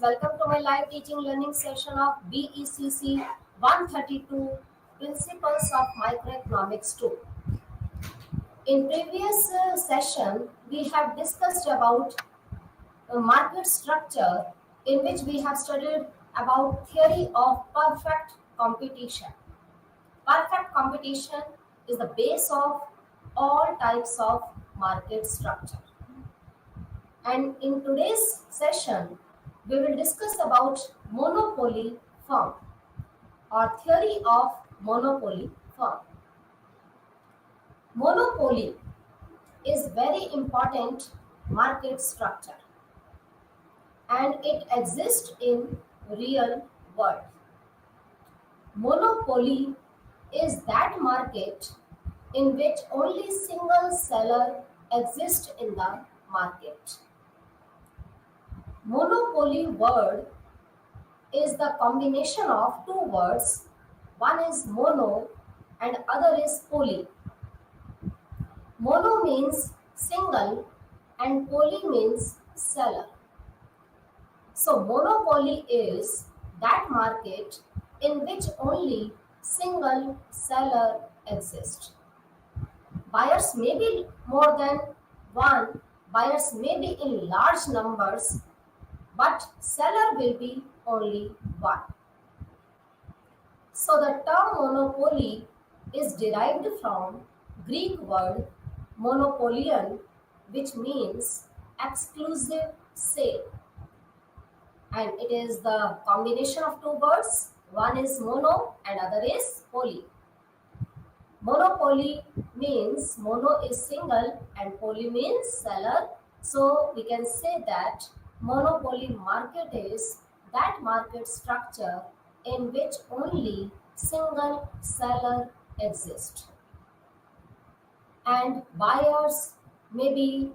welcome to my live teaching learning session of BECC 132 Principles of Microeconomics 2. In previous session, we have discussed about market structure in which we have studied about theory of perfect competition. Perfect competition is the base of all types of market structure. And in today's session, we will discuss about monopoly firm or theory of monopoly firm. Monopoly is very important market structure and it exists in real world. Monopoly is that market in which only single seller exists in the market. Monopoly word is the combination of two words. One is mono and other is poly. Mono means single and poly means seller. So monopoly is that market in which only single seller exists. Buyers may be more than one, buyers may be in large numbers, but seller will be only one. So the term monopoly is derived from Greek word monopolion, which means exclusive sale. And it is the combination of two words. One is mono and other is poly. Monopoly means mono is single and poly means seller. So we can say that monopoly market is that market structure in which only single seller exists and buyers may be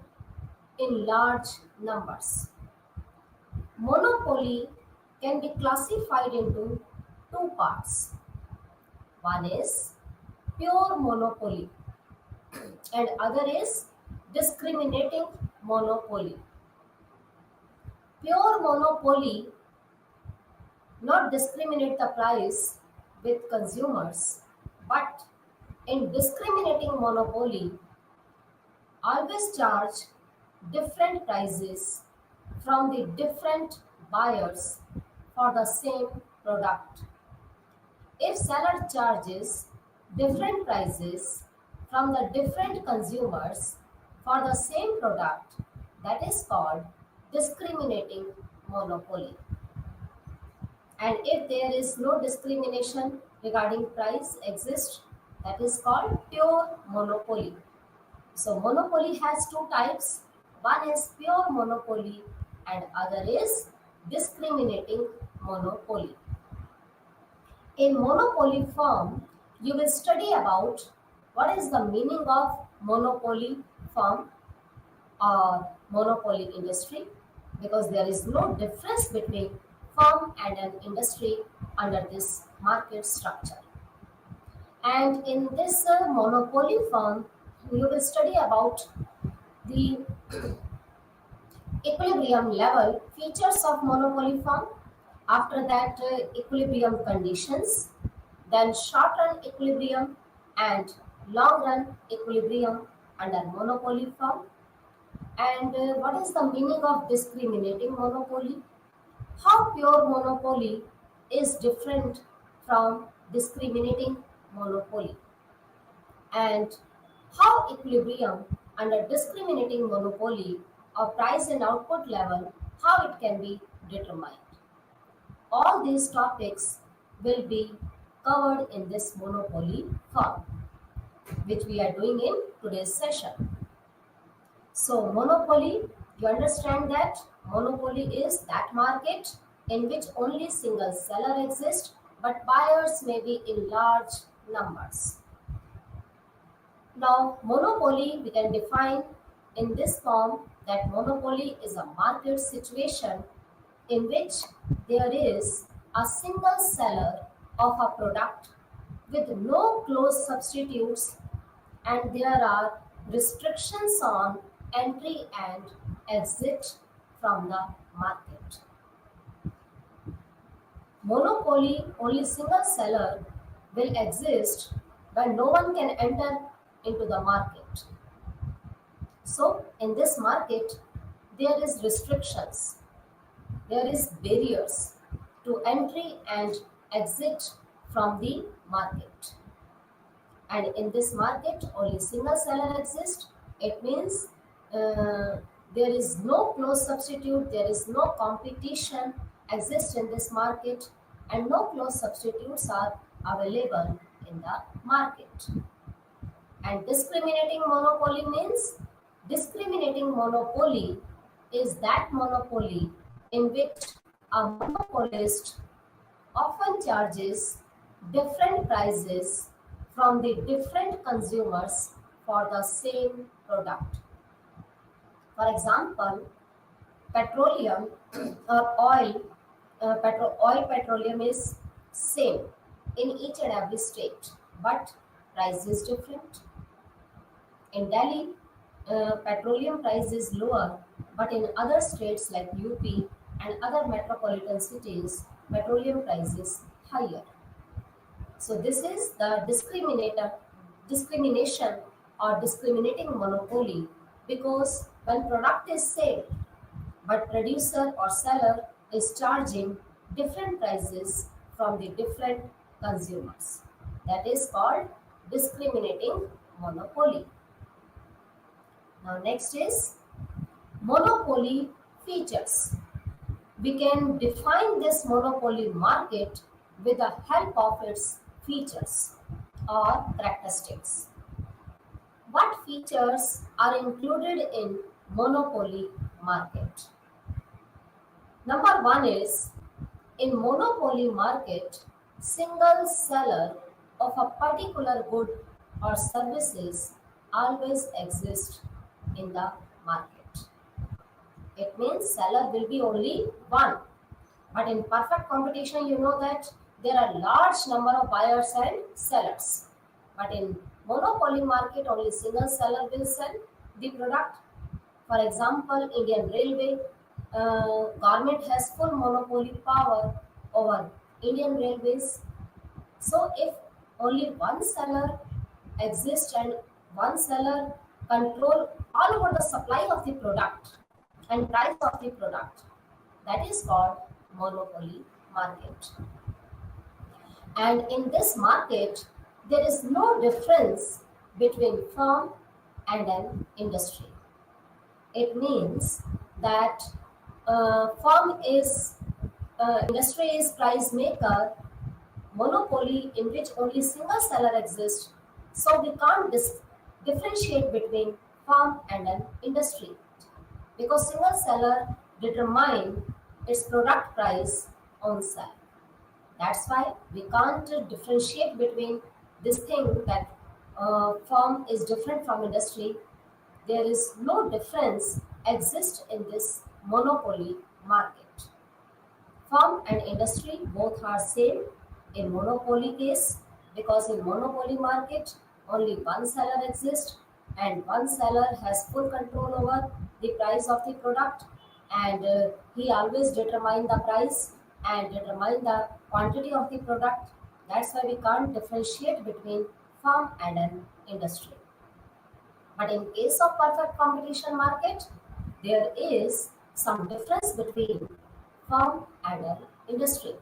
in large numbers. Monopoly can be classified into two parts. One is pure monopoly and other is discriminating monopoly. Pure monopoly not discriminate the price with consumers, but in discriminating monopoly always charge different prices from the different buyers for the same product. If seller charges different prices from the different consumers for the same product, that is called discriminating monopoly. And if there is no discrimination regarding price exists, that is called pure monopoly. So monopoly has two types. One is pure monopoly and other is discriminating monopoly. In monopoly firm, you will study about what is the meaning of monopoly firm or monopoly industry, because there is no difference between firm and an industry under this market structure. And in this monopoly firm, you will study about the equilibrium level features of monopoly firm, after that equilibrium conditions, then short run equilibrium and long run equilibrium under monopoly firm, and what is the meaning of discriminating monopoly, how pure monopoly is different from discriminating monopoly, and how equilibrium under discriminating monopoly of price and output level, how it can be determined. All these topics will be covered in this monopoly firm, which we are doing in today's session. So monopoly, you understand that monopoly is that market in which only single seller exists, but buyers may be in large numbers. Now, monopoly we can define in this form that monopoly is a market situation in which there is a single seller of a product with no close substitutes and there are restrictions on entry and exit from the market. Monopoly, only single seller, will exist when no one can enter into the market. So, in this market, there is restrictions, there is barriers to entry and exit from the market. And in this market, only single seller exists. It means uh, there is no close substitute, there is no competition exists in this market, and no close substitutes are available in the market. And discriminating monopoly is that monopoly in which a monopolist often charges different prices from the different consumers for the same product. For example, petroleum or oil petroleum is same in each and every state, but price is different. In Delhi, petroleum price is lower, but in other states like UP and other metropolitan cities, petroleum price is higher. So this is the discrimination or discriminating monopoly, because when product is same but producer or seller is charging different prices from the different consumers. That is called discriminating monopoly. Now next is monopoly features. We can define this monopoly market with the help of its features or characteristics. What features are included in monopoly market? Number one is, in monopoly market, single seller of a particular good or services always exist in the market. It means seller will be only one. But in perfect competition, you know that there are large number of buyers and sellers. But in monopoly market, only single seller will sell the product. For example, Indian Railway government has full monopoly power over Indian Railways. So if only one seller exists and one seller control all over the supply of the product and price of the product, that is called monopoly market. And in this market, there is no difference between firm and an industry. It means that firm is industry is price maker, monopoly in which only single seller exists. So we can't differentiate between firm and an industry, because single seller determine its product price on sale. That's why we can't differentiate between this thing that firm is different from industry. There is no difference exist in this monopoly market. Firm and industry both are same in monopoly case, because in monopoly market only one seller exists and one seller has full control over the price of the product, and he always determine the price and determine the quantity of the product. That's why we can't differentiate between firm and an industry. But in case of perfect competition market, there is some difference between firm and an industry.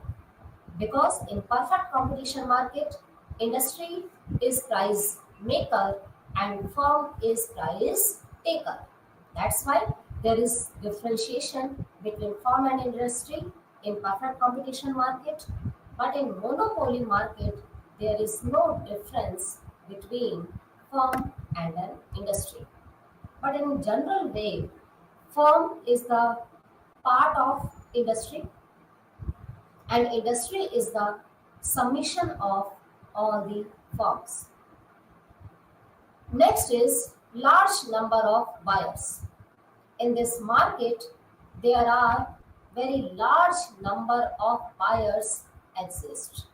Because in perfect competition market, industry is price maker and firm is price taker. That's why there is differentiation between firm and industry in perfect competition market. But in monopoly market, there is no difference between firm and an industry. But in general way, firm is the part of industry and industry is the summation of all the firms. Next is large number of buyers. In this market, there are very large number of buyers exist,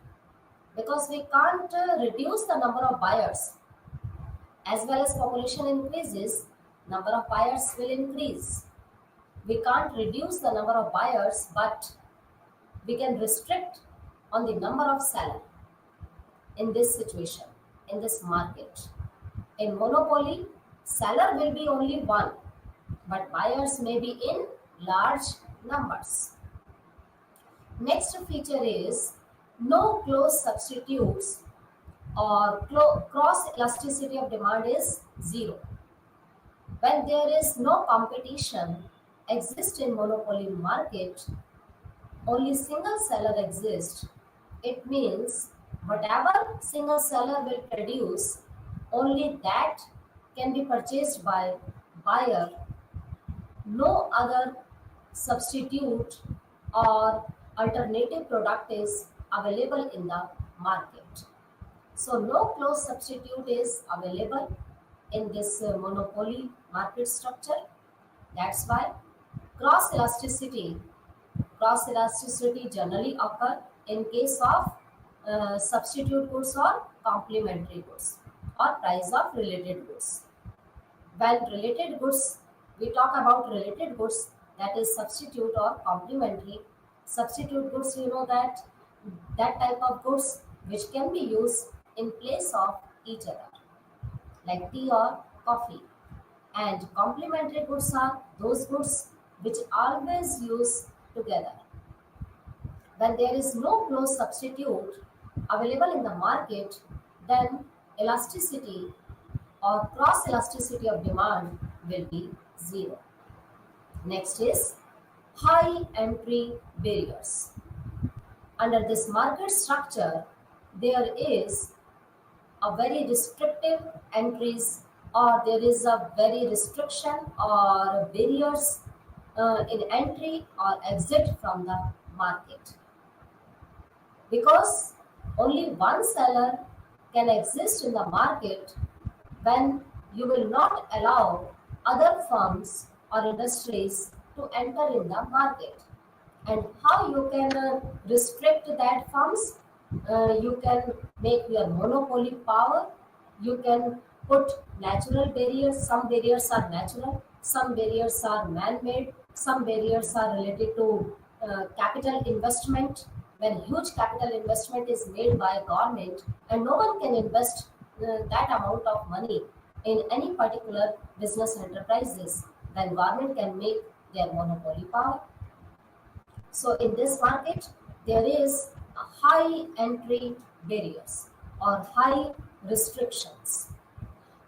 because we can't reduce the number of buyers. As well as population increases, number of buyers will increase. We can't reduce the number of buyers, but we can restrict on the number of seller in this situation, in this market. In monopoly, seller will be only one, but buyers may be in large numbers. Next feature is no close substitutes or cross elasticity of demand is zero. When there is no competition exists in monopoly market, only single seller exists. It means whatever single seller will produce, only that can be purchased by buyer. No other substitute or alternative product is available in the market. So no close substitute is available in this monopoly market structure. That's why cross elasticity cross elasticity generally occur in case of substitute goods or complementary goods or price of related goods. When related goods, we talk about related goods, that is substitute or complementary. Substitute goods, you know that type of goods which can be used in place of each other, like tea or coffee. And complementary goods are those goods which always use together. When there is no close substitute available in the market, then elasticity or cross elasticity of demand will be zero. Next is high entry barriers. Under this market structure, there is a very restrictive entries, or there is a very restriction or barriers in entry or exit from the market, because only one seller can exist in the market. When you will not allow other firms or industries to enter in the market. And how you can restrict that firms? You can make your monopoly power. You can put natural barriers. Some barriers are natural, some barriers are man-made, some barriers are related to capital investment. When huge capital investment is made by government and no one can invest that amount of money in any particular business enterprises, then government can make their monopoly power. So in this market, there is a high entry barriers or high restrictions.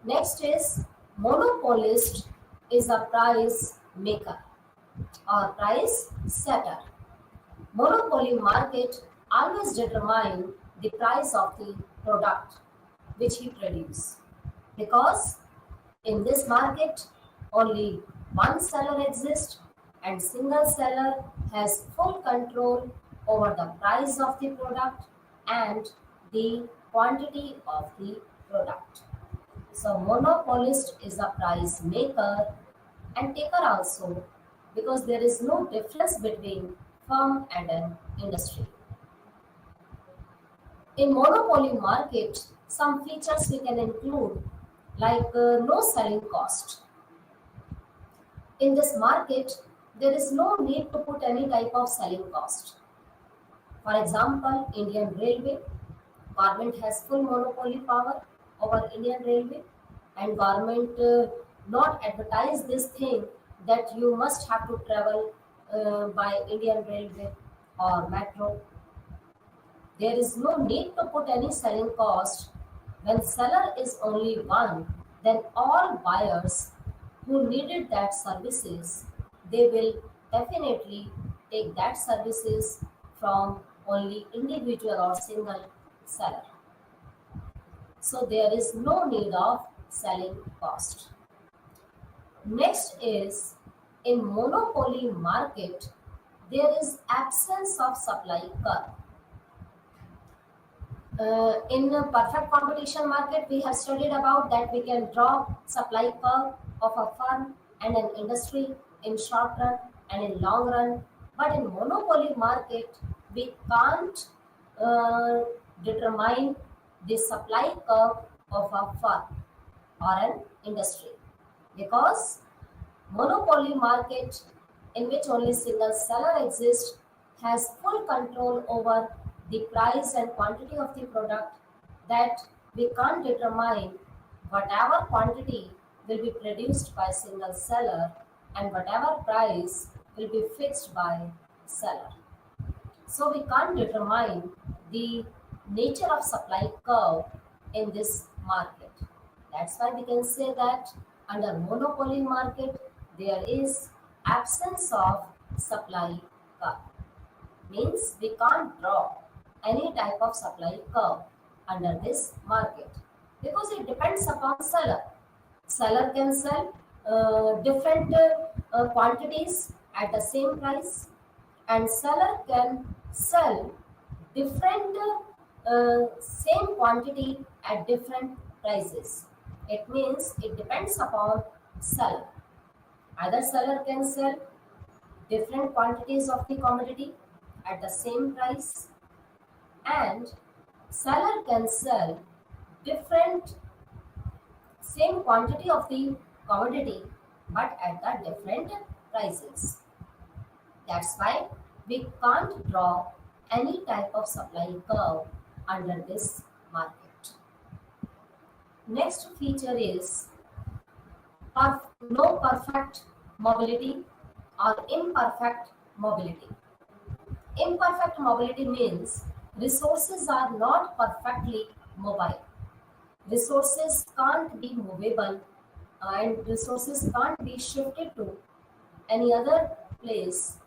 Next is monopolist is a price maker or price setter. Monopoly market always determine the price of the product which he produce, because in this market only one seller exists and single seller has full control over the price of the product and the quantity of the product. So monopolist is a price maker and taker also, because there is no difference between firm and an industry. In monopoly market, some features we can include, like no selling cost. In this market, there is no need to put any type of selling cost. For example, Indian Railway, government has full monopoly power over Indian Railway, and government not advertise this thing that you must have to travel by Indian Railway or metro. There is no need to put any selling cost. When seller is only one, then all buyers who needed that services, they will definitely take that services from only individual or single seller. So there is no need of selling cost. Next is, in monopoly market, there is absence of supply curve. In a perfect competition market, we have studied about that we can draw supply curve of a firm and an industry in short run and in long run. But in monopoly market, we can't uh, determine the supply curve of a firm or an industry, because monopoly market, in which only single seller exists, has full control over the price and quantity of the product, that we can't determine whatever quantity will be produced by single seller and whatever price will be fixed by seller. So we can't determine the nature of supply curve in this market. That's why we can say that under monopoly market there is absence of supply curve. Means we can't draw any type of supply curve under this market because it depends upon seller. Seller can sell different quantities at the same price, and seller can sell different same quantity at different prices. It means it depends upon seller. Either seller can sell different quantities of the commodity at the same price, and seller can sell different same quantity of the commodity but at the different prices. That's why we can't draw any type of supply curve under this market. Next feature is no perfect mobility or imperfect mobility. Imperfect mobility means resources are not perfectly mobile. Resources can't be movable and resources can't be shifted to any other place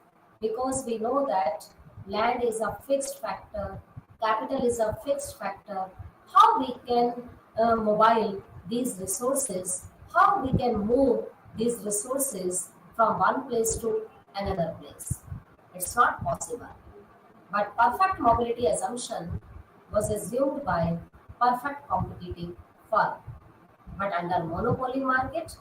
because we know that land is a fixed factor, capital is a fixed factor. How we can mobile these resources, how we can move these resources from one place to another place? It's not possible. But perfect mobility assumption was assumed by perfect competitive firm. But under monopoly market,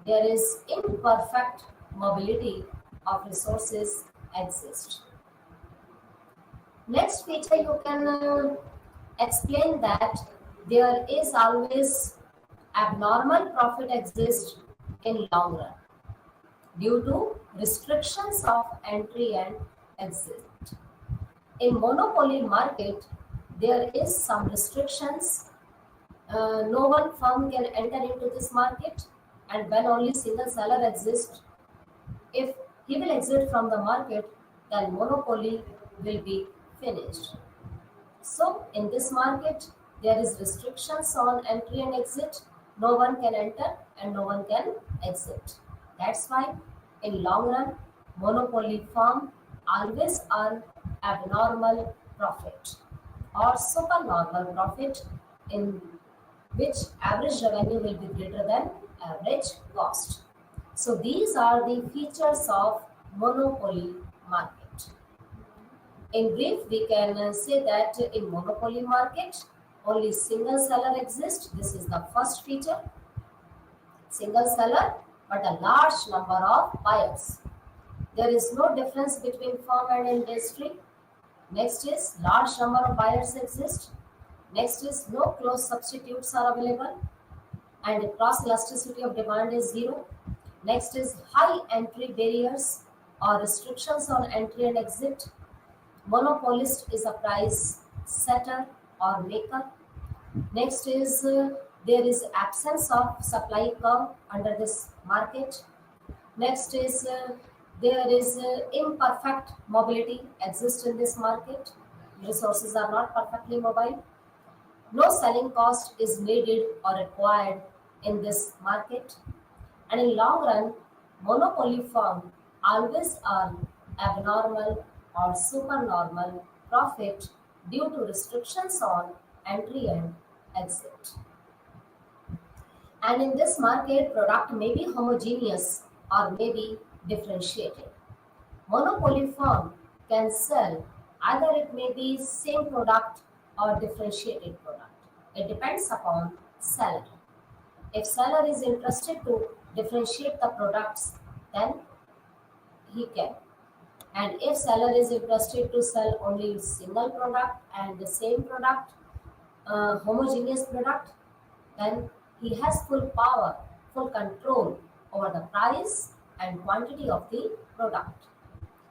there is imperfect mobility of resources exist. Next feature you can explain that there is always abnormal profit exist in long run due to restrictions of entry and exit. In monopoly market, there is some restrictions. No one firm can enter into this market, and when only single seller exists, if he will exit from the market, then monopoly will be finished. So in this market, there is restrictions on entry and exit. No one can enter and no one can exit. That's why in long run, monopoly firm always earn abnormal profit or supernormal profit, in which average revenue will be greater than average cost. So these are the features of monopoly market. In brief, we can say that in monopoly market, only single seller exists. This is the first feature. Single seller, but a large number of buyers. There is no difference between firm and industry. Next is large number of buyers exist. Next is no close substitutes are available and cross elasticity of demand is zero. Next is high entry barriers or restrictions on entry and exit. Monopolist is a price setter or maker. Next is there is absence of supply curve under this market. Next is there is imperfect mobility exists in this market. Resources are not perfectly mobile. No selling cost is needed or required in this market. And in long run, monopoly firm always earn abnormal or supernormal profit due to restrictions on entry and exit. And in this market, product may be homogeneous or may be differentiated. Monopoly firm can sell either it may be same product or differentiated product. It depends upon seller. If seller is interested to differentiate the products, then he can. And if seller is interested to sell only single product and the same product, homogeneous product, then he has full power, full control over the price and quantity of the product.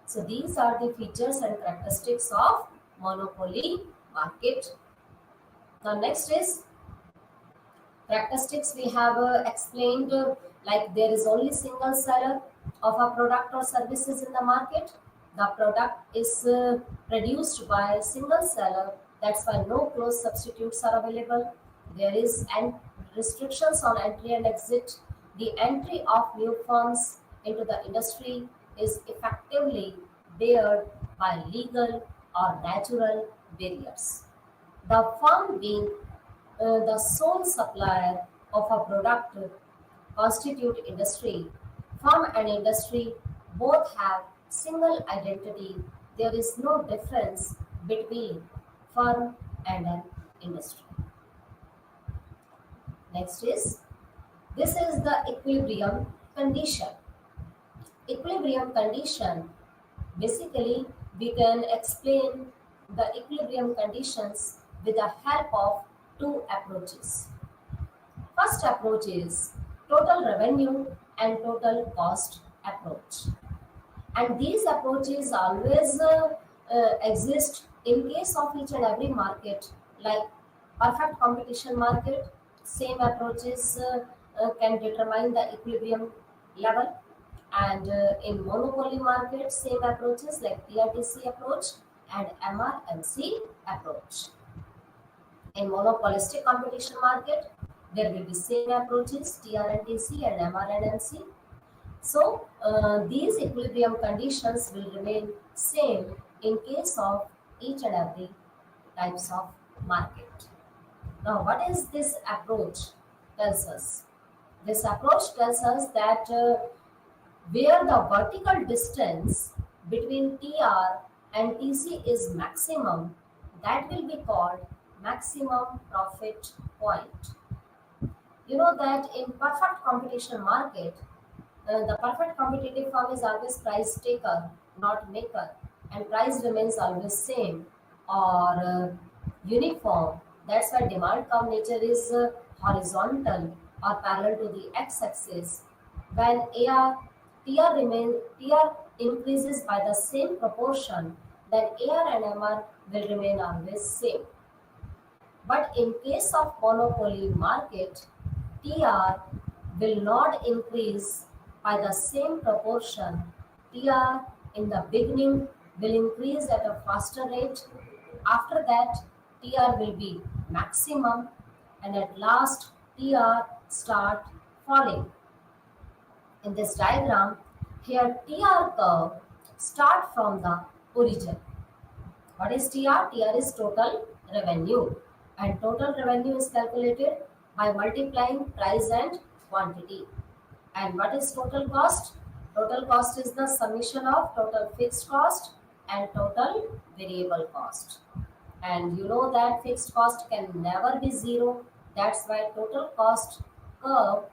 So these are the features and characteristics of monopoly market. The next is characteristics we have explained, like there is only single seller of a product or services in the market. The product is produced by a single seller. That's why no close substitutes are available. There is restrictions on entry and exit. The entry of new firms into the industry is effectively barred by legal or natural barriers. The firm being the sole supplier of a product constitute industry. Firm and industry both have single identity. There is no difference between firm and an industry. Next is this is the equilibrium condition. Equilibrium condition, basically we can explain the equilibrium conditions with the help of two approaches. First approach is total revenue and total cost approach. And these approaches always exist in case of each and every market, like perfect competition market. Same approaches can determine the equilibrium level, and in monopoly market, same approaches like TRTC approach and MRMC approach. In monopolistic competition market, there will be same approaches TRNTC and MRNMC. So these equilibrium conditions will remain same in case of each and every types of market. Now, what is this approach tells us? This approach tells us that where the vertical distance between TR and TC is maximum, that will be called maximum profit point. You know that in perfect competition market, the perfect competitive firm is always price taker, not maker, and price remains always same or uniform. That's why demand curve nature is horizontal or parallel to the x-axis. When TR increases by the same proportion, then AR and MR will remain always same. But in case of monopoly market, TR will not increase by the same proportion. TR in the beginning will increase at a faster rate. After that, TR will be maximum, and at last TR start falling. In this diagram, here TR curve start from the origin. What is TR? TR is total revenue, and total revenue is calculated by multiplying price and quantity. And what is total cost? Total cost is the summation of total fixed cost and total variable cost. And you know that fixed cost can never be zero. That's why total cost curve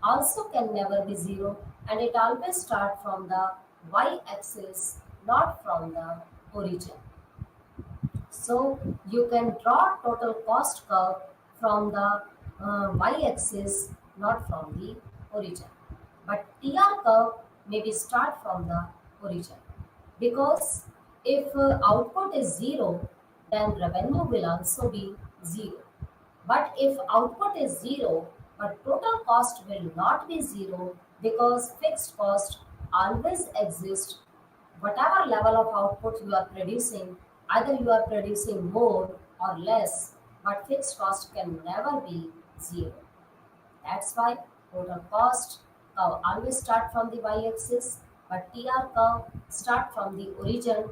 also can never be zero, and it always start from the y-axis, not from the origin. So you can draw total cost curve from the y-axis, not from the origin. But TR curve may be start from the origin, because if output is zero, then revenue will also be zero. But if output is zero, but total cost will not be zero, because fixed cost always exists. Whatever level of output you are producing, either you are producing more or less, but fixed cost can never be zero. That's why total cost curve always start from the y-axis, but TR curve start from the origin.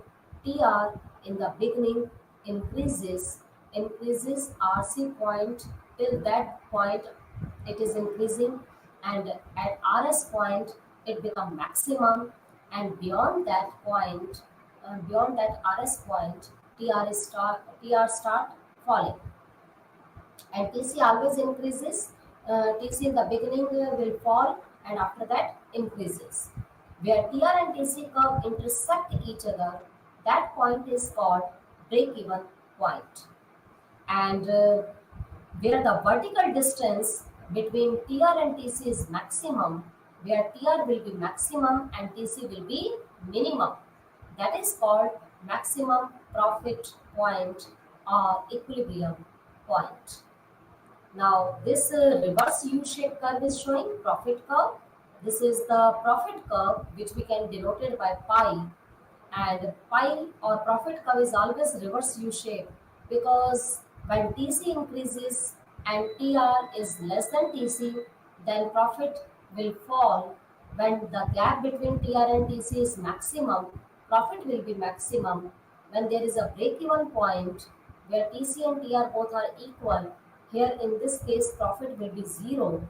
TR in the beginning increases RC point. Till that point it is increasing, and at RS point it become maximum, and beyond that RS point, TR start falling, and TC always increases. TC in the beginning will fall, and after that increases. Where TR and TC curve intersect each other, that point is called break-even point. And where the vertical distance between TR and TC is maximum, where TR will be maximum and TC will be minimum, that is called maximum profit point or equilibrium point. Now, this reverse U-shaped curve is showing profit curve. This is the profit curve which we can denote it by pi, and pi or profit curve is always reverse U-shape because when TC increases and TR is less than TC, then profit will fall. When the gap between TR and TC is maximum, profit will be maximum. When there is a break-even point where TC and TR both are equal, here in this case profit will be zero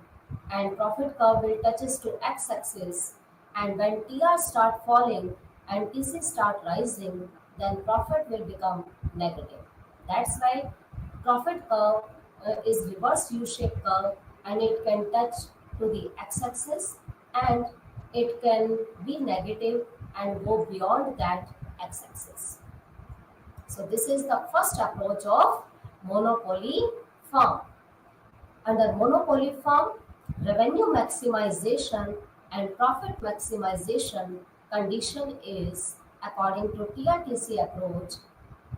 and profit curve will touches to x-axis, and when TR start falling and TC start rising, then profit will become negative. That's why profit curve is reverse U-shaped curve, and it can touch to the x-axis and it can be negative and go beyond that x-axis. So this is the first approach of monopoly firm. Under monopoly firm, revenue maximization and profit maximization condition is according to TRTC approach,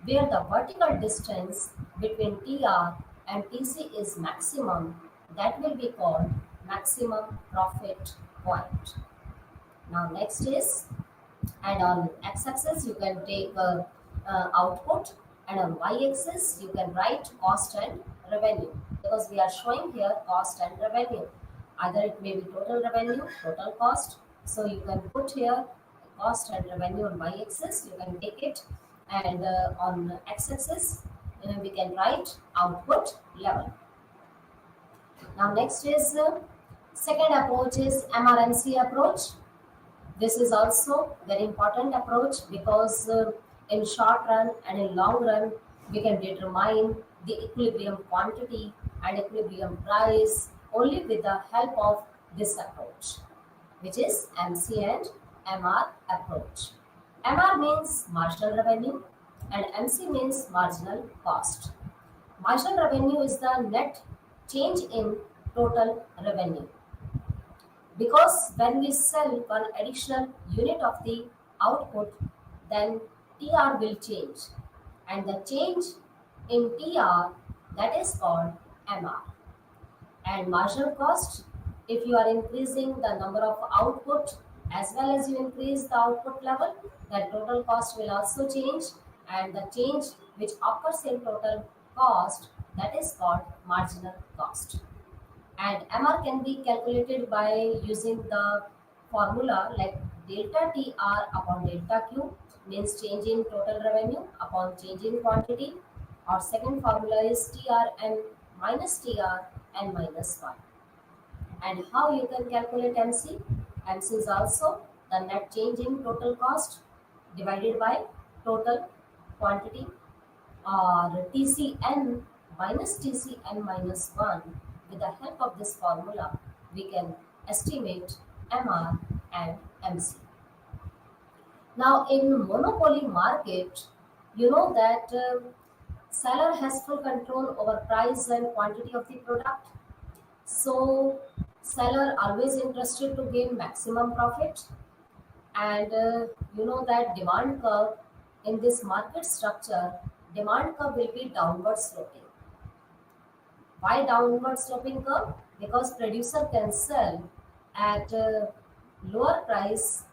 where the vertical distance between TR and TC is maximum. That will be called maximum profit point. Now next is, and on x-axis you can take output, and on y-axis you can write cost and revenue, because we are showing here cost and revenue. Either it may be total revenue, total cost. So you can put here cost and revenue on y-axis, you can take it, and on x-axis we can write output level. Now next is second approach is MRMC approach. This is also very important approach because in short run and in long run, we can determine the equilibrium quantity and equilibrium price only with the help of this approach, which is MC and MR approach. MR means marginal revenue and MC means marginal cost. Marginal revenue is the net change in total revenue, because when we sell one additional unit of the output, then TR will change, and the change in TR, that is called MR. And marginal cost, if you are increasing the number of output as well as you increase the output level, the total cost will also change, and the change which occurs in total cost, that is called marginal cost. And MR can be calculated by using the formula like delta TR upon delta Q, means change in total revenue upon change in quantity, or second formula is TRN minus TRN minus 1. And how you can calculate MC? MC is also the net change in total cost divided by total quantity, or TCN minus TCN minus 1. With the help of this formula, we can estimate MR and MC. Now, in monopoly market, you know that seller has full control over price and quantity of the product. So, seller always interested to gain maximum profit, and you know that demand curve in this market structure, demand curve will be downward sloping. Why downward sloping curve? Because producer can sell at lower price,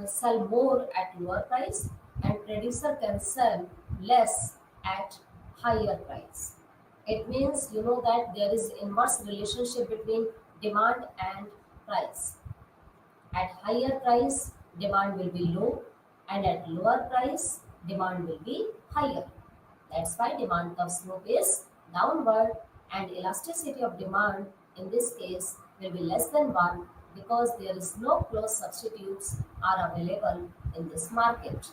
sell more at lower price, and producer can sell less at higher price. It means you know that there is inverse relationship between demand and price. At higher price, demand will be low, and at lower price, demand will be higher. That's why demand curve slope is downward, and elasticity of demand in this case will be less than 1, because there is no close substitutes are available in this market.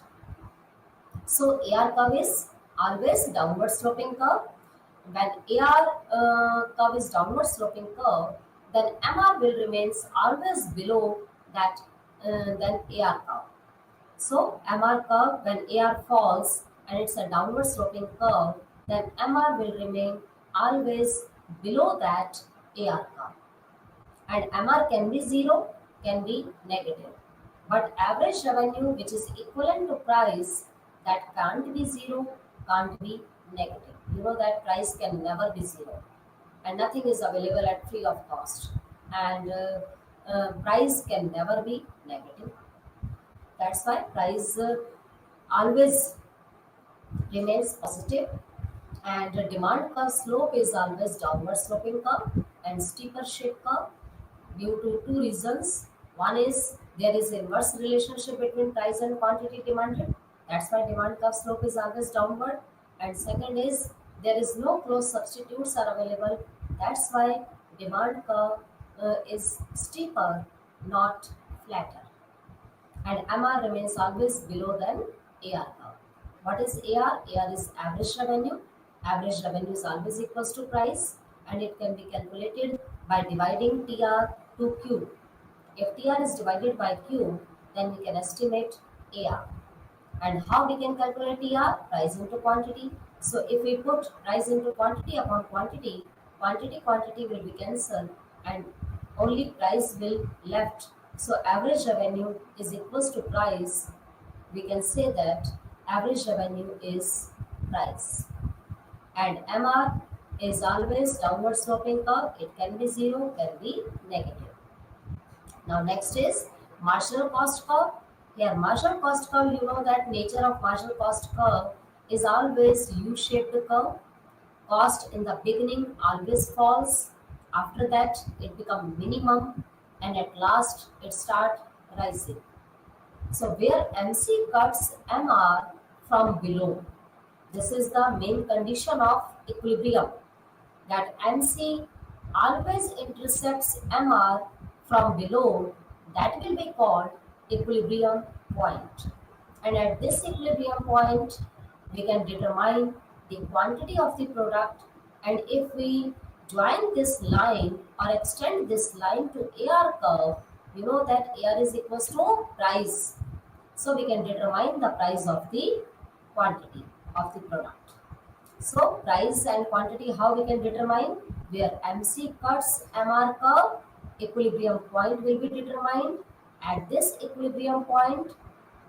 So AR curve is always downward sloping curve. When AR curve is downward sloping curve, then MR will remains always below that than AR curve. So MR curve, when AR falls and it's a downward sloping curve, then MR will remain always below that AR curve. And MR can be zero, can be negative. But average revenue, which is equivalent to price, that can't be zero, can't be negative. You know that price can never be zero, and nothing is available at free of cost. And price can never be negative. That's why price always remains positive, and the demand curve slope is always downward sloping curve and steeper shape curve due to two reasons. One is there is inverse relationship between price and quantity demanded. That's why demand curve slope is always downward. And second is there is no close substitutes are available. That's why demand curve is steeper, not flatter. And MR remains always below than AR curve. What is AR? AR is average revenue. Average revenue is always equals to price, and it can be calculated by dividing TR to Q. If TR is divided by Q, then we can estimate AR. And how we can calculate TR? Price into quantity. So if we put price into quantity upon quantity, quantity will be cancelled and only price will left. So average revenue is equals to price. We can say that average revenue is price. And MR is always downward sloping curve. It can be zero, can be negative. Now next is marginal cost curve. Here marginal cost curve, you know that nature of marginal cost curve is always U-shaped curve. Cost in the beginning always falls. After that it becomes minimum, and at last it start rising. So where MC cuts MR from below, this is the main condition of equilibrium, that MC always intercepts MR from below. That will be called equilibrium point. And at this equilibrium point, we can determine the quantity of the product. And if we join this line or extend this line to AR curve, you know that AR is equals to price. So we can determine the price of the quantity of the product. So price and quantity, how we can determine? Where MC cuts MR curve, equilibrium point will be determined. At this equilibrium point,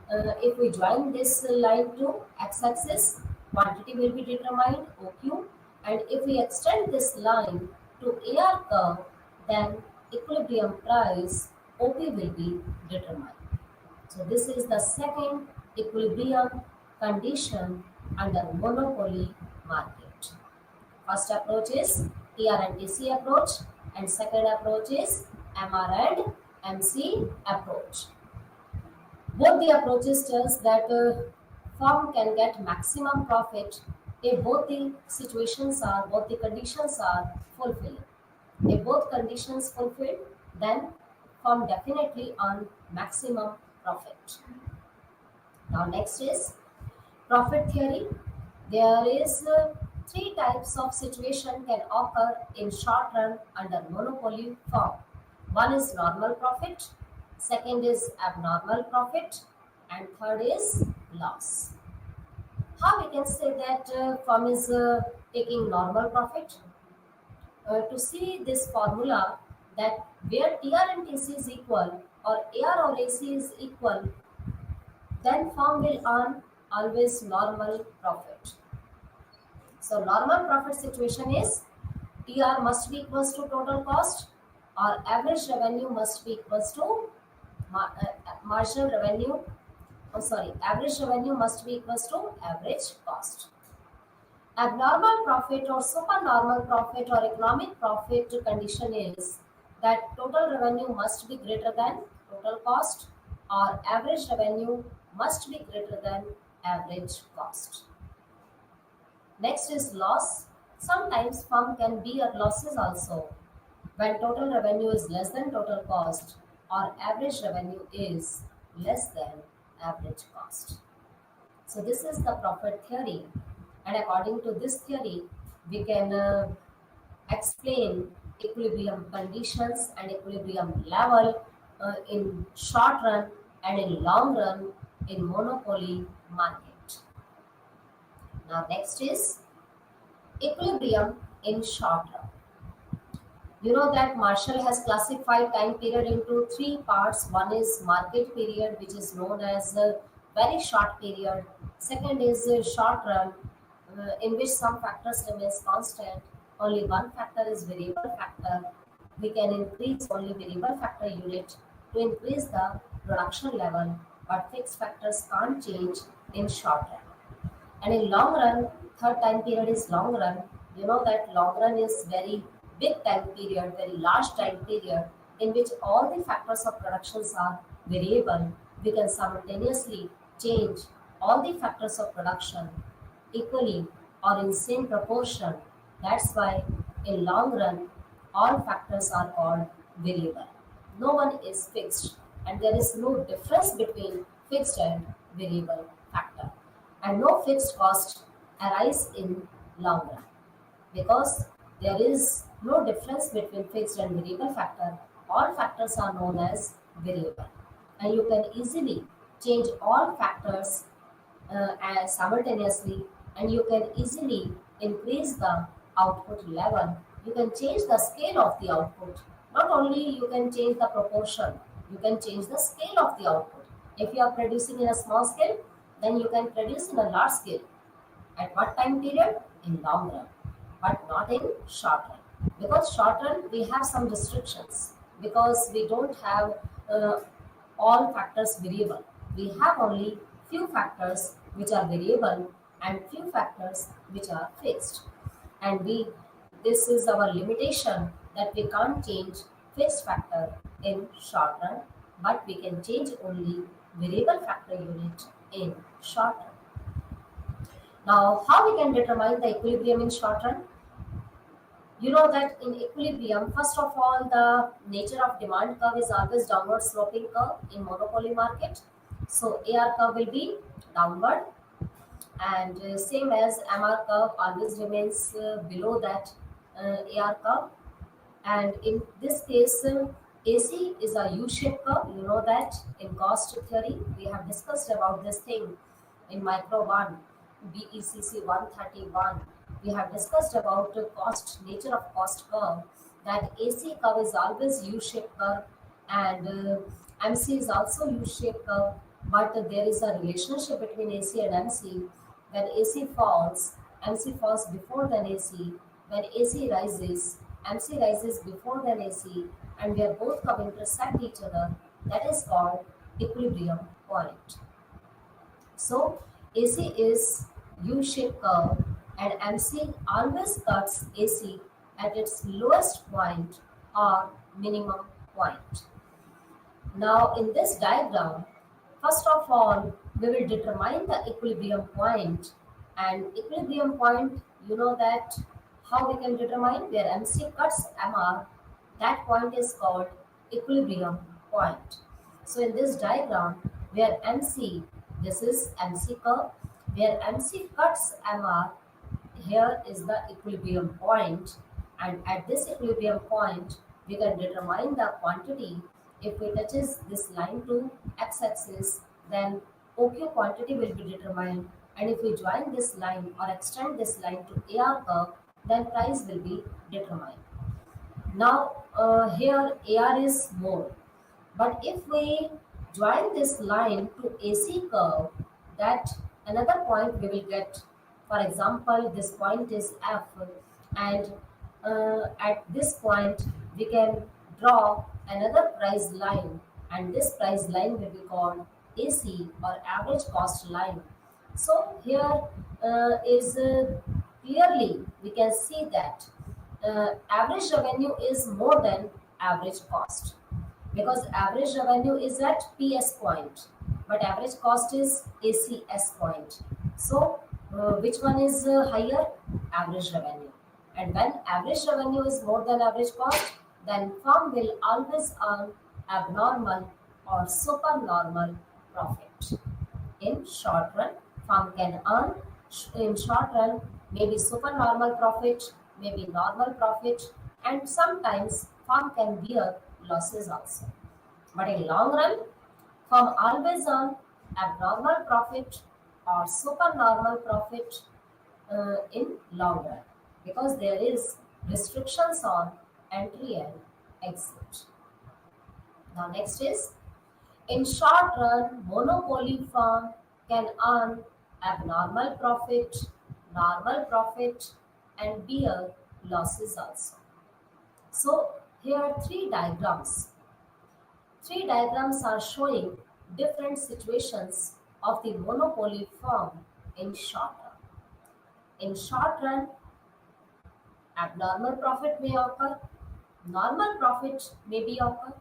if we join this line to x-axis, quantity will be determined, OQ. And if we extend this line to AR curve, then equilibrium price, OP, will be determined. So this is the second equilibrium condition under monopoly market. First approach is TR and TC approach, and second approach is MR and MC approach. Both the approaches tells that firm can get maximum profit if both the conditions are fulfilled. If both conditions fulfilled, then firm definitely earn maximum profit. Now next is profit theory. There is three types of situation can occur in short run under monopoly firm. One is normal profit, second is abnormal profit, and third is loss. How we can say that firm is taking normal profit? To see this formula, that where TR and TC is equal or AR or AC is equal, then firm will earn always normal profit. So normal profit situation is TR must be equals to total cost, or average revenue must be equals to marginal revenue. Average revenue must be equals to average cost. Abnormal profit or supernormal profit or economic profit condition is that total revenue must be greater than total cost, or average revenue must be greater than average cost. Next is loss. Sometimes firm can bear losses also when total revenue is less than total cost or average revenue is less than average cost. So this is the profit theory, and according to this theory, we can explain equilibrium conditions and equilibrium level in short run and in long run in monopoly market. Now next is equilibrium in short run. You know that Marshall has classified time period into three parts. One is market period, which is known as very short period. Second is short run, in which some factors remains constant. Only one factor is variable factor. We can increase only variable factor unit to increase the production level, but fixed factors can't change in short run. And in long run, third time period is long run. You know that long run is very big time period, very large time period in which all the factors of productions are variable. We can simultaneously change all the factors of production equally or in same proportion. That's why in long run, all factors are called variable. No one is fixed, and there is no difference between fixed and variable factor, and no fixed cost arise in long run because there is no difference between fixed and variable factor. All factors are known as variable, and you can easily change all factors as simultaneously, and you can easily increase the output level. You can change the scale of the output. Not only you can change the proportion, you can change the scale of the output. If you are producing in a small scale, then you can produce in a large scale. At what time period? In long run, but not in short run. Because short run we have some restrictions because we don't have uh, all factors variable. We have only few factors which are variable and few factors which are fixed. And we this is our limitation that we can't change fixed factor in short run, but we can change only variable factor unit in short run. Now, how we can determine the equilibrium in short run? You know that in equilibrium, first of all, the nature of demand curve is always downward sloping curve in monopoly market. So AR curve will be downward, and same as MR curve always remains below that AR curve. And in this case, AC is a U-shaped curve. You know that in cost theory, we have discussed about this thing in micro 1, BECC 131. We have discussed about the cost, nature of cost curve, that AC curve is always U-shaped curve, and MC is also U-shaped curve, but there is a relationship between AC and MC. When AC falls, MC falls before than AC. When AC rises, MC rises before than AC, and where both curve intersect each other, that is called equilibrium point. So AC is U-shaped curve, and MC always cuts AC at its lowest point or minimum point. Now in this diagram, first of all, we will determine the equilibrium point, and equilibrium point, you know that how we can determine where MC cuts MR, that point is called equilibrium point. So in this diagram, where MC, this is MC curve, where MC cuts MR, here is the equilibrium point, and at this equilibrium point we can determine the quantity. If we touches this line to x-axis, then OQ quantity will be determined, and if we join this line or extend this line to AR curve, then price will be determined. Now here AR is more, but if we join this line to AC curve, that another point we will get. For example, this point is F, and at this point we can draw another price line, and this price line will be called AC or average cost line. So here is clearly we can see that average revenue is more than average cost, because average revenue is at PS point, but average cost is ACS point. So, which one is higher? Average revenue. And when average revenue is more than average cost, then firm will always earn abnormal or supernormal profit. In short run, firm can earn in short run maybe supernormal profit, maybe normal profit, and sometimes firm can bear losses also. But in long run, firm always earn abnormal profit or supernormal profit in long run, because there is restrictions on entry and exit. Now next is, in short run, monopoly firm can earn abnormal profit, normal profit, and bear losses also. So here are three diagrams. Three diagrams are showing different situations of the monopoly firm in short run. In short run, abnormal profit may occur, normal profit may be occur,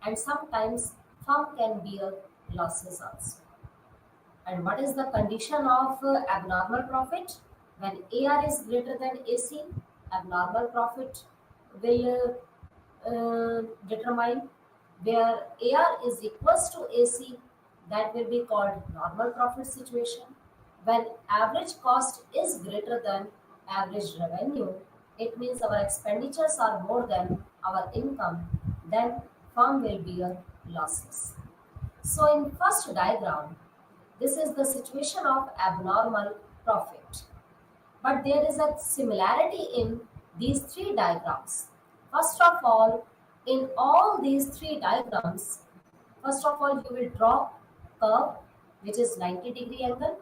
and sometimes firm can bear losses also. And what is the condition of abnormal profit? When AR is greater than AC, abnormal profit will determine. Where AR is equals to AC, that will be called normal profit situation. When average cost is greater than average revenue, it means our expenditures are more than our income, then firm will bear losses. So in first diagram, this is the situation of abnormal profit. But there is a similarity in these three diagrams. First of all, in all these three diagrams, first of all, you will draw curve which is 90-degree angle,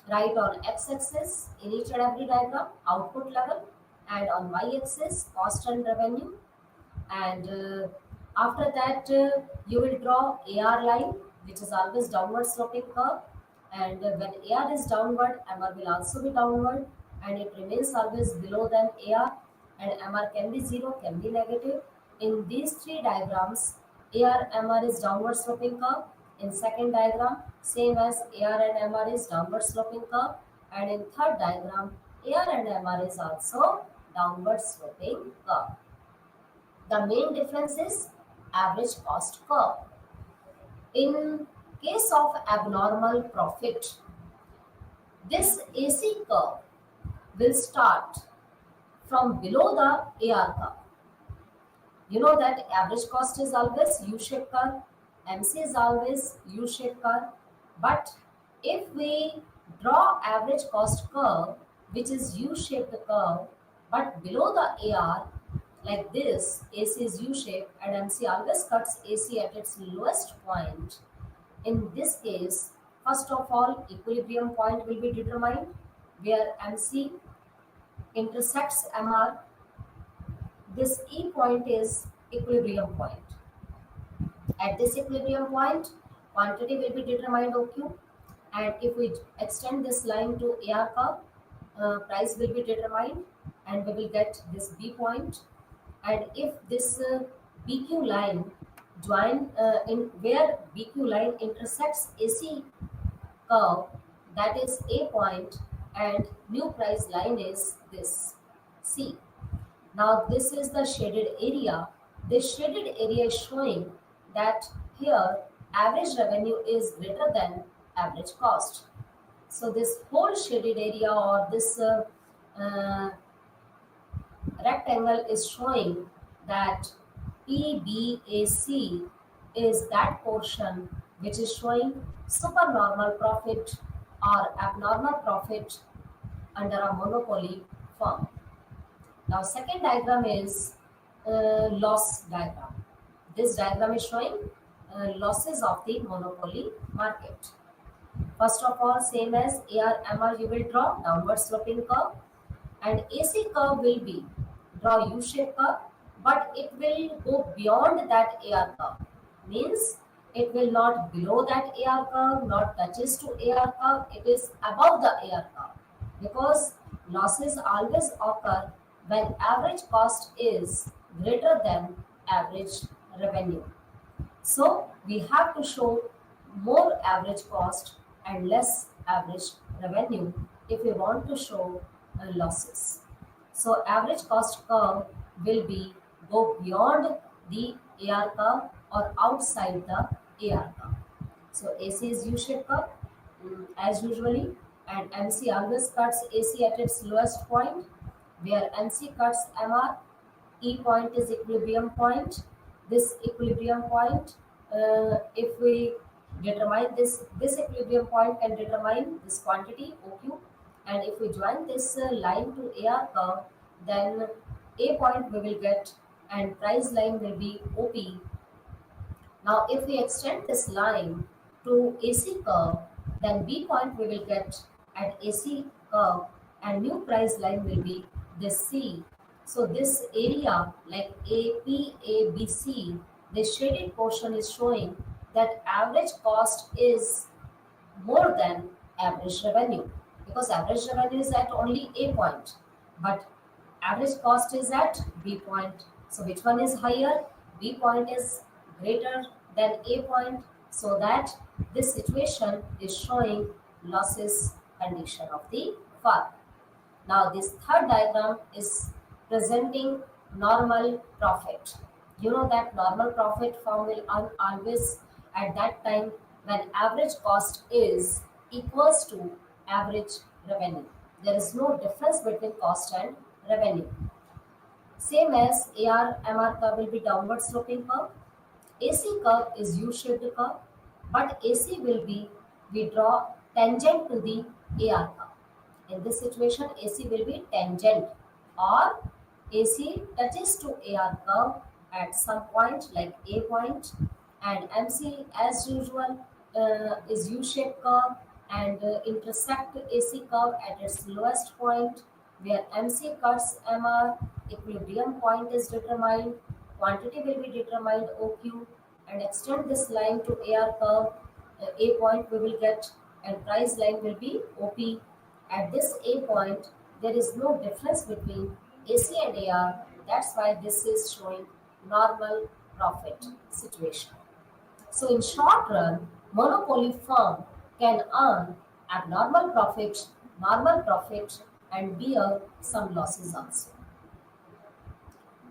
right on x-axis in each and every diagram, output level, and on y-axis, cost and revenue. And after that, you will draw AR line, which is always downward sloping curve. And when AR is downward, MR will also be downward, and it remains always below than AR. And MR can be zero, can be negative. In these three diagrams, AR MR is downward sloping curve. In second diagram, same as AR and MR is downward sloping curve. And in third diagram, AR and MR is also downward sloping curve. The main difference is average cost curve. In case of abnormal profit, this AC curve will start from below the AR curve. You know that average cost is always U-shaped curve, MC is always U-shaped curve. But if we draw average cost curve, which is U-shaped curve, but below the AR, like this, AC is U-shaped and MC always cuts AC at its lowest point. In this case, first of all, equilibrium point will be determined where MC intersects MR. This E point is equilibrium point. At this equilibrium point, quantity will be determined OQ, and if we extend this line to AR curve, price will be determined, and we will get this B point. And if this BQ line join in where BQ line intersects AC curve, that is A point, and new price line is this C. Now this is the shaded area. This shaded area is showing that here average revenue is greater than average cost. So this whole shaded area or this uh, rectangle is showing that PBAC is that portion which is showing supernormal profit or abnormal profit under a monopoly firm. Now, second diagram is loss diagram. This diagram is showing losses of the monopoly market. First of all, same as AR, MR, you will draw downward sloping curve, and AC curve will be draw U-shaped curve, but it will go beyond that AR curve. Means it will not below that AR curve, not touches to AR curve. It is above the AR curve because losses always occur when average cost is greater than average revenue. So we have to show more average cost and less average revenue if we want to show losses. So average cost curve will be go beyond the AR curve or outside the AR curve. So AC is U-shaped curve as usually, and MC always cuts AC at its lowest point, where MC cuts MR. E point is equilibrium point. This equilibrium point, if we determine this equilibrium point can determine this quantity OQ, and if we join this line to AR curve, then A point we will get, and price line will be OP. Now, if we extend this line to AC curve, Then B point we will get at AC curve, and new price line will be this C. So this area like AP, ABC, this shaded portion is showing that average cost is more than average revenue, because average revenue is at only A point, but average cost is at B point. So which one is higher? B point is greater than A point, so that this situation is showing losses condition of the firm. Now, this third diagram is presenting normal profit. You know that normal profit firm will earn always at that time when average cost is equals to average revenue. There is no difference between cost and revenue. Same as AR/MR curve will be downward sloping curve. AC curve is U-shaped curve, but AC will be we draw tangent to the AR curve. In this situation, AC will be tangent, or AC touches to AR curve at some point like A point, and MC as usual is U-shaped curve and intersect AC curve at its lowest point, where MC cuts MR, equilibrium point is determined, quantity will be determined OQ, and extend this line to AR curve. A point we will get, and price line will be OP. At this A point, there is no difference between AC and AR. That's why this is showing normal profit situation. So in short run, monopoly firm can earn abnormal profit, normal profit, and bear some losses also.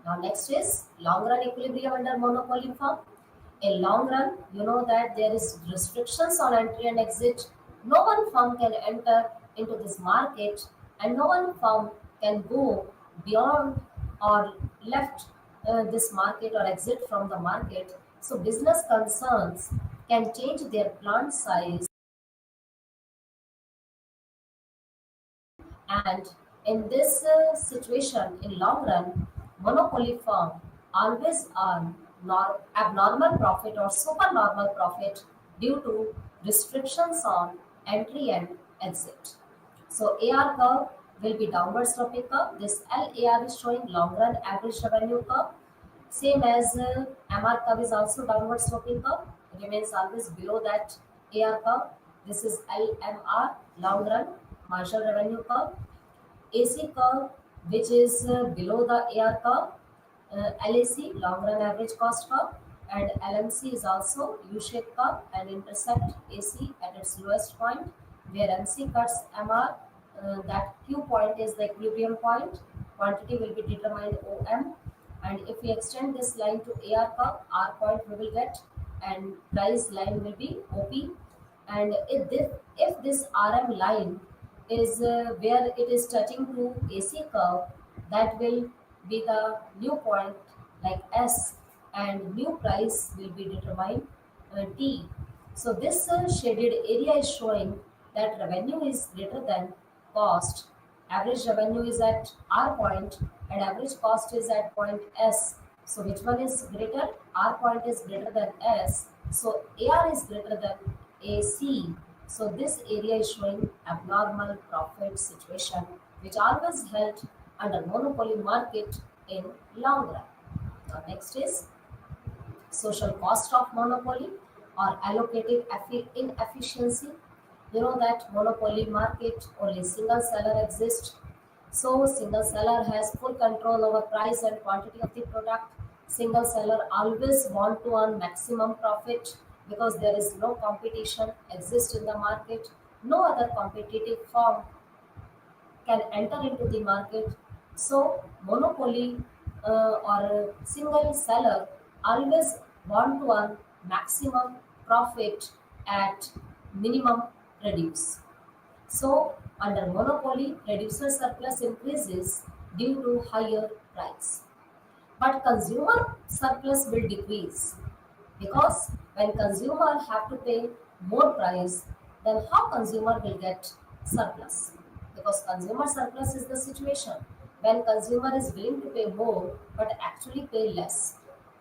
Now next is long run equilibrium under monopoly firm. In long run, you know that there is restrictions on entry and exit. No one firm can enter into this market, and no one firm can go beyond or left this market or exit from the market. So business concerns can change their plant size, and in this situation, in long run, monopoly firm always earn abnormal profit or supernormal profit due to restrictions on entry and exit. So AR curve will be downward sloping curve. This LAR is showing long run average revenue curve. Same as MR curve is also downward sloping curve. Remains always below that AR curve. This is LMR long run marginal revenue curve. AC curve, which is below the AR curve, LAC, long run average cost curve, and LMC is also U-shaped curve and intersect AC at its lowest point, where MC cuts MR, that Q point is the equilibrium point, quantity will be determined OM, and if we extend this line to AR curve, R point we will get, and price line will be OP, and if this RM line is where it is touching to AC curve, that will be the new point like S, and new price will be determined T. So this shaded area is showing that revenue is greater than cost. Average revenue is at R point and average cost is at point S. So which one is greater? R point is greater than S. So AR is greater than AC. So this area is showing abnormal profit situation, which always held under monopoly market in long run. Now next is social cost of monopoly or allocative inefficiency. You know that monopoly market only single seller exists. So single seller has full control over price and quantity of the product. Single seller always want to earn maximum profit because there is no competition exist in the market. No other competitive firm can enter into the market. So monopoly or single seller always want to earn maximum profit at minimum produce. So under monopoly, producer surplus increases due to higher price. But consumer surplus will decrease because when consumer have to pay more price, then how consumer will get surplus? Because consumer surplus is the situation when consumer is willing to pay more but actually pay less.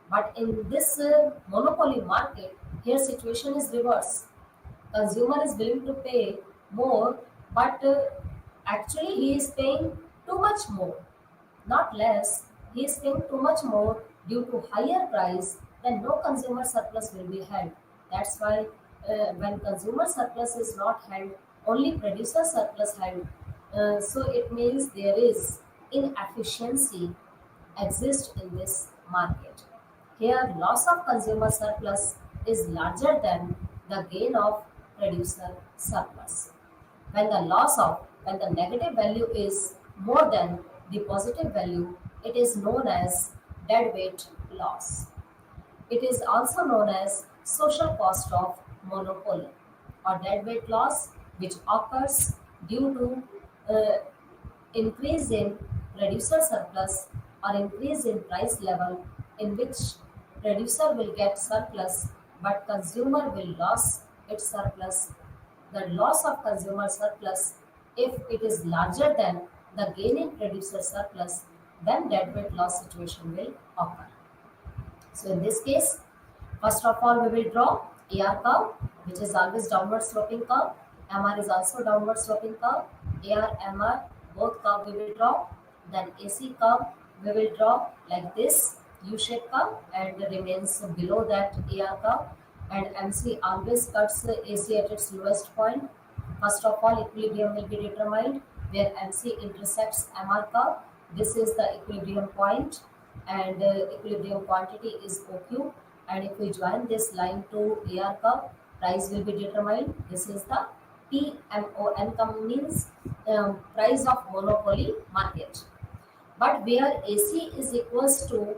But in this monopoly market, here situation is reverse. Consumer is willing to pay more, but actually he is paying too much more, not less. He is paying too much more due to higher price, then no consumer surplus will be held. That's why when consumer surplus is not held, only producer surplus held. So it means there is inefficiency exist in this market. Here, loss of consumer surplus is larger than the gain of producer surplus. When the negative value is more than the positive value, it is known as deadweight loss. It is also known as social cost of monopoly or deadweight loss, which occurs due to increase in producer surplus or increase in price level, in which producer will get surplus but consumer will lose its surplus. The loss of consumer surplus, if it is larger than the gain in producer surplus, then deadweight loss situation will occur. So in this case, first of all, we will draw AR curve, which is always downward sloping curve. MR is also downward sloping curve. AR, MR, both curve we will draw. Then AC curve we will draw like this U-shaped curve and remains below that AR curve. And MC always cuts AC at its lowest point. First of all, equilibrium will be determined where MC intersects MR curve. This is the equilibrium point, and equilibrium quantity is OQ. And if we join this line to AR curve, price will be determined. This is the PMON means price of monopoly market. But where AC is equals to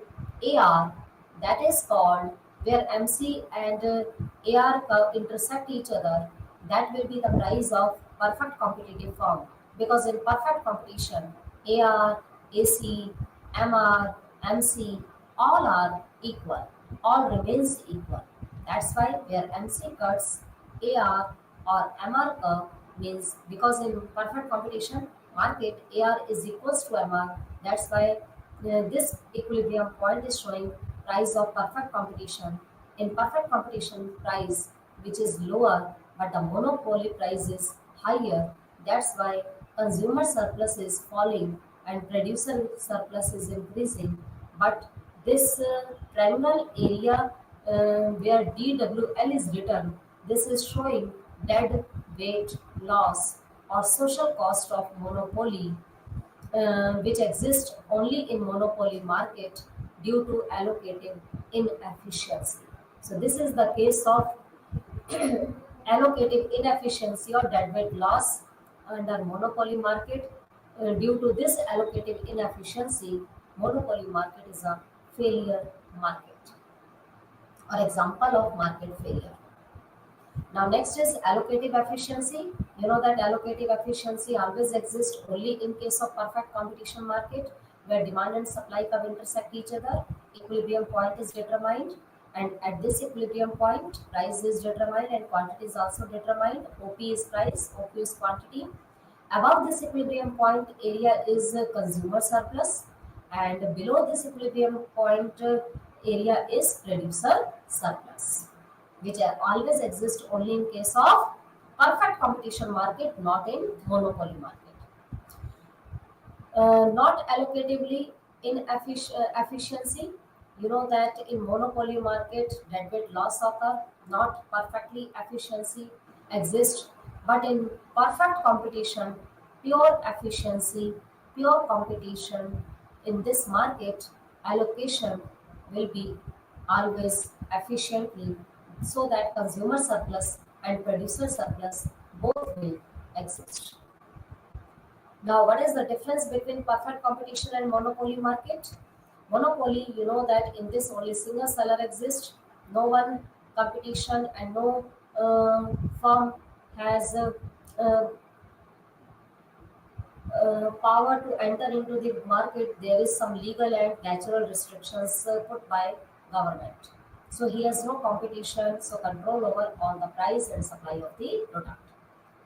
AR, that is called where MC and AR curve intersect each other, that will be the price of perfect competitive firm. Because in perfect competition, AR, AC, MR, MC, all are equal, all remains equal. That's why where MC cuts AR or MR curve means, because in perfect competition market AR is equals to MR. That's why this equilibrium point is showing price of perfect competition. In perfect competition price which is lower but the monopoly price is higher. That's why consumer surplus is falling and producer surplus is increasing. But this triangle area where DWL is written, this is showing dead weight loss or social cost of monopoly, which exist only in monopoly market due to allocative inefficiency. So this is the case of allocative inefficiency or deadweight loss under monopoly market. Due to this allocative inefficiency, monopoly market is a failure market or example of market failure. Now next is allocative efficiency. You know that allocative efficiency always exists only in case of perfect competition market where demand and supply curve intersect each other. Equilibrium point is determined, and at this equilibrium point price is determined and quantity is also determined. OP is price, OQ is quantity. Above this equilibrium point area is consumer surplus, and below this equilibrium point area is producer surplus, which always exist only in case of perfect competition market, not in monopoly market. Not allocatively efficiency. You know that in monopoly market, deadweight loss occur, not perfectly efficiency exists, but in perfect competition, pure efficiency, pure competition in this market, allocation will be always efficiently so that consumer surplus and producer surplus both will exist. Now, what is the difference between perfect competition and monopoly market? Monopoly, you know that in this only single seller exists, no one competition and no firm has uh, power to enter into the market. There is some legal and natural restrictions put by government. So he has no competition, so control over on the price and supply of the product.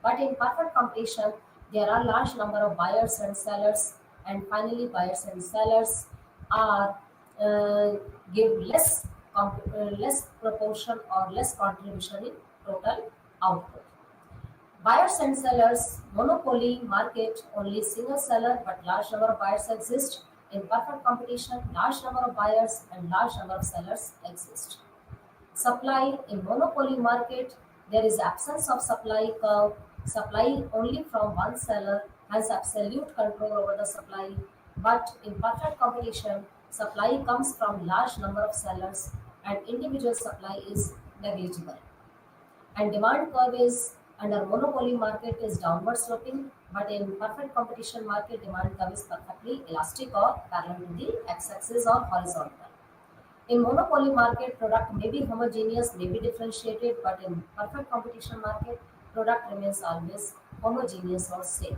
But in perfect competition, there are large number of buyers and sellers, and finally buyers and sellers are give less less proportion or less contribution in total output. Buyers and sellers, monopoly market, only single seller but large number of buyers exist. In perfect competition, large number of buyers and large number of sellers exist. Supply in monopoly market, there is absence of supply curve, supply only from one seller has absolute control over the supply. But in perfect competition, supply comes from large number of sellers and individual supply is negligible. And demand curve is under monopoly market is downward sloping, but in perfect competition market, demand curve is perfectly elastic or parallel to the x-axis or horizontal. In monopoly market, product may be homogeneous, may be differentiated, but in perfect competition market, product remains always homogeneous or same.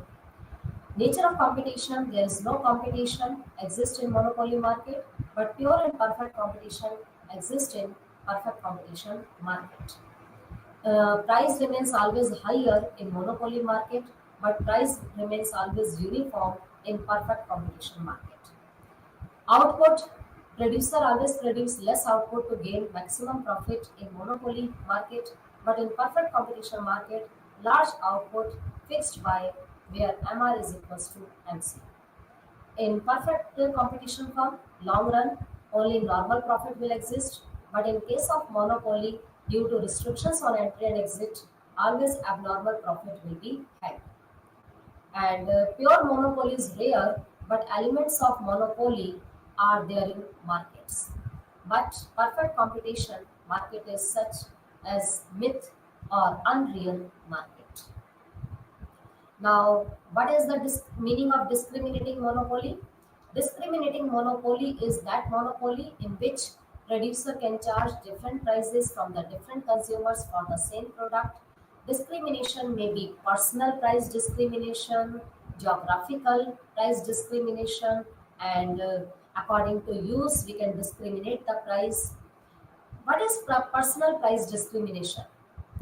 Nature of competition, there is no competition exists in monopoly market, but pure and perfect competition exists in perfect competition market. Price remains always higher in monopoly market, but price remains always uniform in perfect competition market. Output, producer always produce less output to gain maximum profit in monopoly market, but in perfect competition market, large output fixed by where MR is equals to MC. In perfect competition firm, long run, only normal profit will exist, but in case of monopoly, due to restrictions on entry and exit, always abnormal profit will be had. And pure monopoly is rare, but elements of monopoly are there in markets. But perfect competition market is such as myth or unreal market. Now, what is the meaning of discriminating monopoly? Discriminating monopoly is that monopoly in which producer can charge different prices from the different consumers for the same product. Discrimination may be personal price discrimination, geographical price discrimination, and according to use, we can discriminate the price. What is personal price discrimination?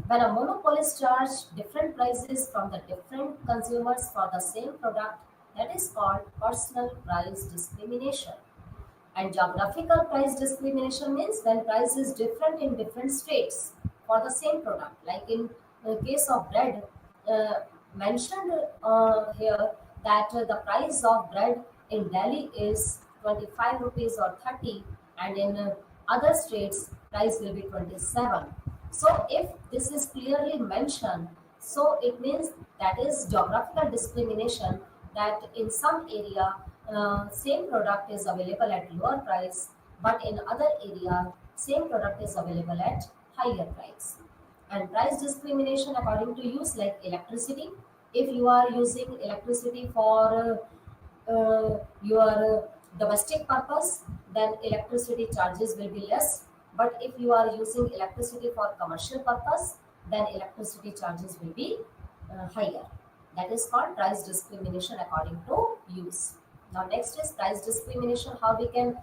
When a monopolist charges different prices from the different consumers for the same product, that is called personal price discrimination. And geographical price discrimination means when price is different in different states for the same product. Like in the case of bread, uh, mentioned here that the price of bread in Delhi is 25 rupees or 30, and in other states price will be 27. So if this is clearly mentioned, so it means that is geographical discrimination, that in some area same product is available at lower price, but in other area same product is available at higher price. And price discrimination according to use, like electricity. If you are using electricity for your domestic purpose, then electricity charges will be less. But if you are using electricity for commercial purpose, then electricity charges will be higher. That is called price discrimination according to use. Now, next is price discrimination. How we can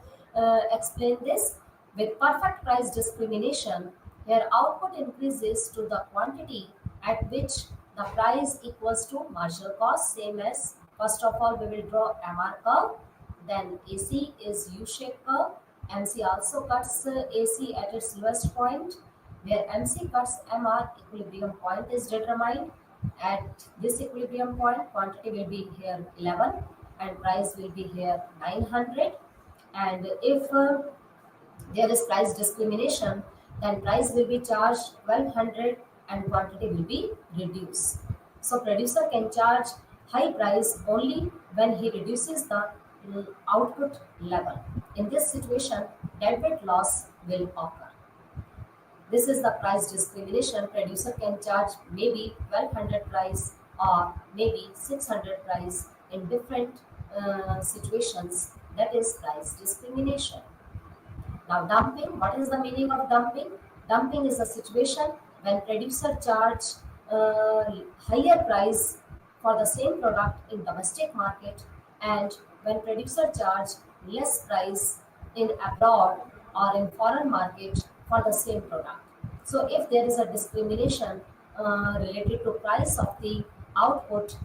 explain this? With perfect price discrimination, here output increases to the quantity at which the price equals to marginal cost, same as first of all we will draw MR curve, then AC is U-shaped curve. MC also cuts AC at its lowest point, where MC cuts MR, equilibrium point is determined. At this equilibrium point, quantity will be here 11 and price will be here 900. And if there is price discrimination, then price will be charged 1200 and quantity will be reduced. So producer can charge high price only when he reduces the output level. In this situation, deadweight loss will occur. This is the price discrimination. Producer can charge maybe 1200 price or maybe 600 price in different situations. That is price discrimination. Now, dumping. What is the meaning of dumping? Dumping is a situation when producer charge uh, higher price for the same product in domestic market, and when producer charge less price in abroad or in foreign market for the same product. So, if there is a discrimination related to price of the output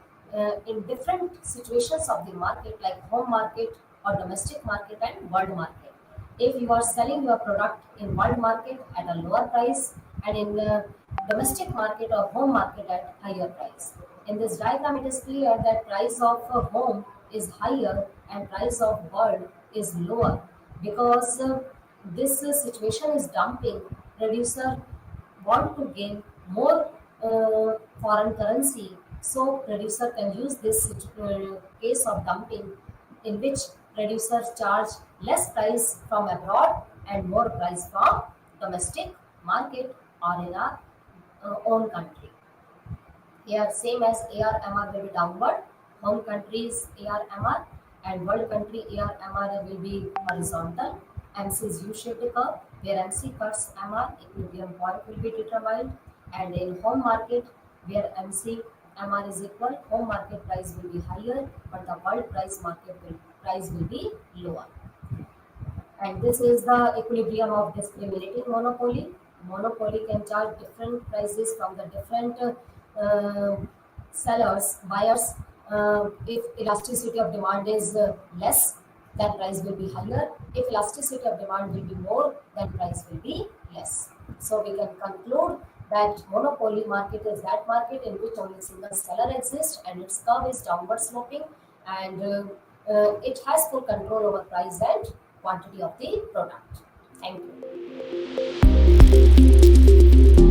in different situations of the market, like home market or domestic market and world market. If you are selling your product in world market at a lower price and in the domestic market or home market at higher price. In this diagram, it is clear that price of a home is higher and price of gold is lower because this situation is dumping. Producer want to gain more foreign currency, so producer can use this case of dumping, in which producers charge less price from abroad and more price from domestic market or in our own country. Here, same as ARMR will be downward, home countries ARMR and world country ARMR will be horizontal. MC is U-shaped curve, where MC cuts MR, equilibrium point will be determined, and in home market, where MC MR is equal, home market price will be higher, but the world price will be lower. And this is the equilibrium of discriminating monopoly. Monopoly can charge different prices from the different sellers, buyers. If elasticity of demand is less, then price will be higher. If elasticity of demand will be more, then price will be less. So we can conclude that monopoly market is that market in which only single seller exists and its curve is downward sloping, and it has full control over price and quantity of the product. Thank you.